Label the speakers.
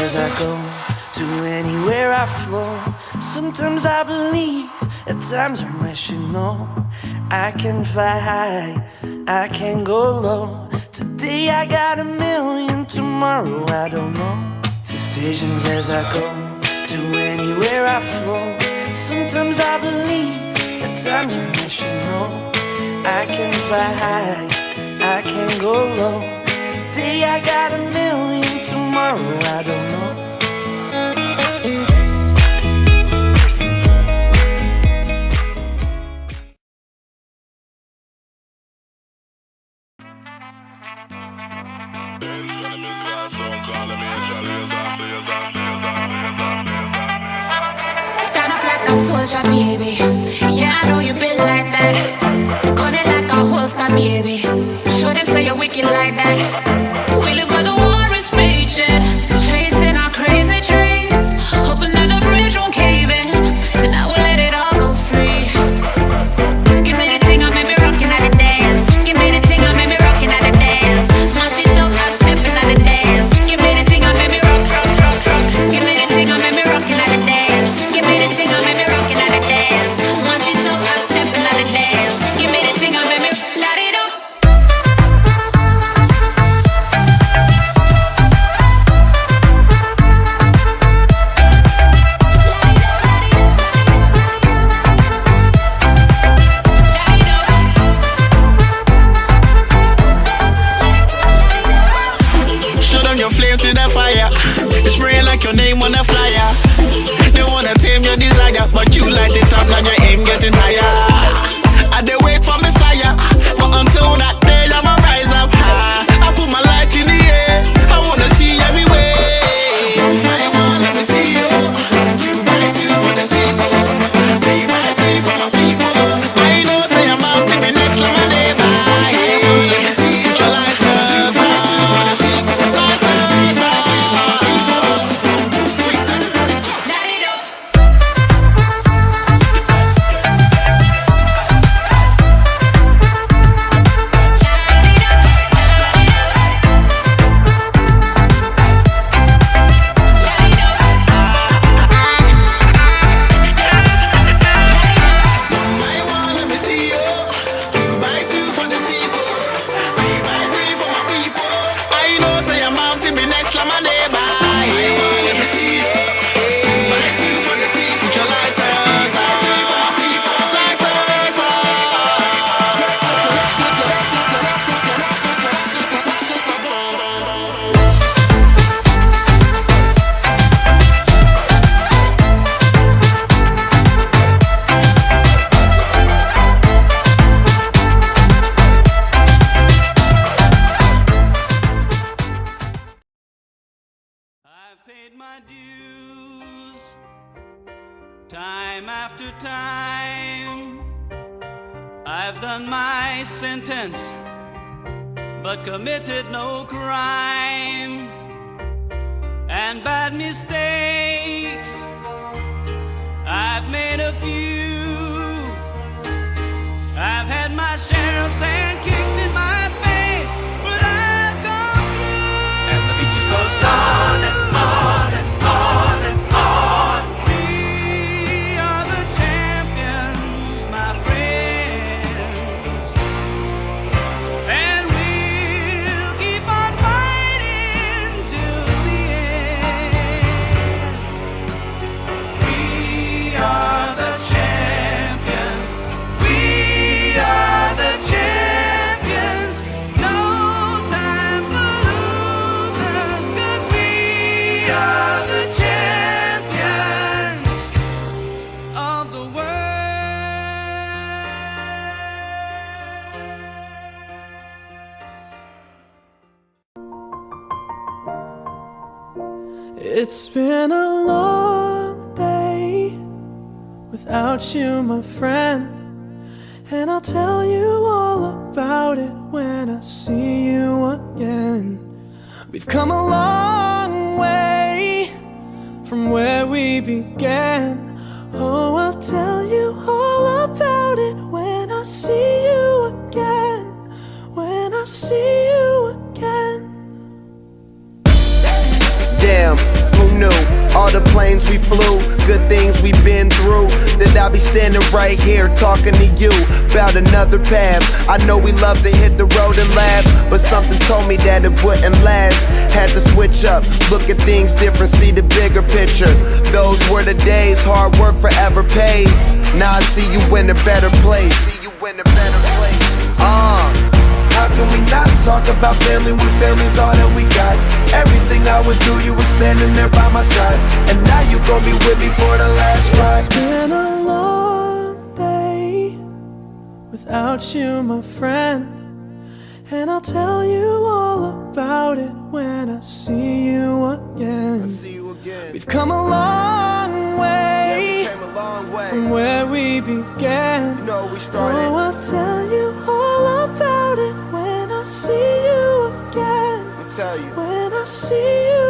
Speaker 1: as I go, to anywhere I flow. Sometimes I believe, at times I wish you know. I can fly high, I can go low. Today I got a million, tomorrow I don't know. Decisions as I go, to anywhere I flow. Sometimes I believe, at times I wish you know. I can fly high, I can go low. Today I got a million, tomorrow I don't know.
Speaker 2: Stand up like a soldier, baby. Yeah, I know you built like that. Gun it like a holster, baby. Show them say you're wicked like that. We live where the war is raging, chasing our crazy dreams, hoping that the bridge won't cave in. So now we'll let it all go free. Give me the thing, I made me rockin' at the dance. Give me the thing, I made me rockin' at the dance. My shit don't like stepping at the dance. Give me the thing, I made me rock, rock, rock, rock. Give me the thing, I made me rockin' at the dance. Give me the thing, I made me rockin' at the dance. My shit don't like stepping at the dance. Give me the thing, I made me light it up.
Speaker 3: Show them your flame to the fire. It's spraying like your name on a flyer. They wanna tame your desire, but you light it up, now your aim getting higher. I dey wait for Messiah, but until that day I'ma rise up high. I put my light in the air, I wanna see everywhere. I wanna let me see you. You might do for the sequel. They might be for my people. I know say I'm out to be next like my neighbor. Let me see you. Put your lighters on. Lighters on.
Speaker 2: Light it up.
Speaker 3: I wanna let me see you. You might do for the sequel. We might be for my people. I know say I'm out to be next like my neighbor. I wanna let me see you. You might do for the sequel. Put your lighters on. Lighters
Speaker 4: I've paid my dues time after time. I've done my sentence, but committed no crime. And bad mistakes, I've made a few. I've had my share of sand kicks in my face, but I've gone through. And the beach goes on and on and on and on. We are the champions, my friends, and we'll keep on fighting till the end. We are the champions. We are the champions. No time for losers, 'cause we are the champions of the world.
Speaker 1: It's been a long day without you, my friend, and I'll tell you all about it when I see you again. We've come a long way from where we began. Oh, I'll tell you all about it when I see you again. When I see you again.
Speaker 5: Damn, who all the planes we flew, good things we've been through, that I'll be standing right here talking to you about another path. I know we love to hit the road and laugh, but something told me that it wouldn't last. Had to switch up, look at things different, see the bigger picture. Those were the days, hard work forever pays. Now I see you in a better place. How can we not talk about family when family's all that we got? Everything I would do, you were standing there by my side, and now you gon' be with me for the last ride.
Speaker 1: It's been a long day without you, my friend, and I'll tell you all about it when I see you again. We've come a long way, from where we began.
Speaker 5: You know we started.
Speaker 1: Oh, I'll tell you all about it when I see you again.
Speaker 5: I'll tell you.
Speaker 1: When I see you